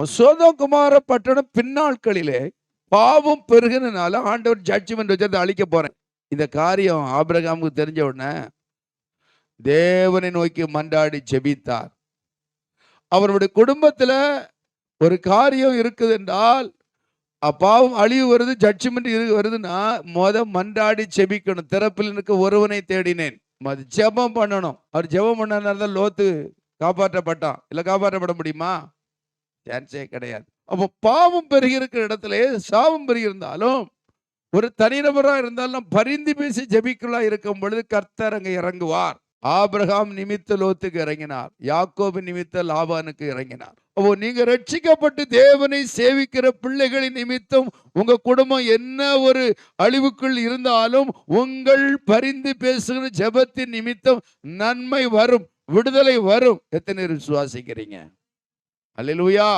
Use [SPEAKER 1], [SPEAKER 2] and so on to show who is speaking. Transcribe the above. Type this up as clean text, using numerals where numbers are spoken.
[SPEAKER 1] சோதோம் குமார பட்டணம் பின்னாட்களிலே பாவம் பெருகினால ஆண்டவர் ஜட்ஜ்மெண்ட் வச்சு அதை அழிக்க போறேன். இந்த காரியம் ஆபிரகாமுக்கு தெரிஞ்ச உடனே தேவனை நோக்கி மன்றாடி ஜெபித்தார். அவருடைய குடும்பத்துல ஒரு காரியம் இருக்குது என்றால், பாவம் அழிவு வருது, ஜட்ஜ்மெண்ட் வருதுன்னா மன்றாடி ஜெபிக்கணும். திறப்பில் இருக்க ஒருவனை தேடினேன், ஜெபம் பண்ணணும். அவர் ஜெபம் பண்ணனால்தான் லோத்து காப்பாற்றப்பட்டான். இல்ல காப்பாற்றப்பட முடியுமா? சான்ஸே கிடையாது. அப்போ பாவம் பெருகி இருக்கிற இடத்துல சாபம் பெருகி இருந்தாலும், ஒரு தனிநபரா இருந்தாலும் பரிந்து பேசி ஜெபிக்கலா இருக்கும் பொழுது கர்த்தர் அங்க இறங்குவார். ஆபிரகாம் நிமித்த லோத்துக்கு இறங்கினார், யாக்கோபு நிமித்த லாபானுக்கு இறங்கினார். அப்போ நீங்க ரட்சிக்கப்பட்டு தேவனை சேவிக்கிற பிள்ளைகளின் நிமித்தம் உங்க குடும்பம் என்ன ஒரு அழிவுக்குள் இருந்தாலும் உங்கள் பரிந்து பேசுகிற ஜெபத்தின் நிமித்தம் நன்மை வரும், விடுதலை வரும். எத்தனை விசுவாசிக்கிறீங்க? அல்லேலூயா.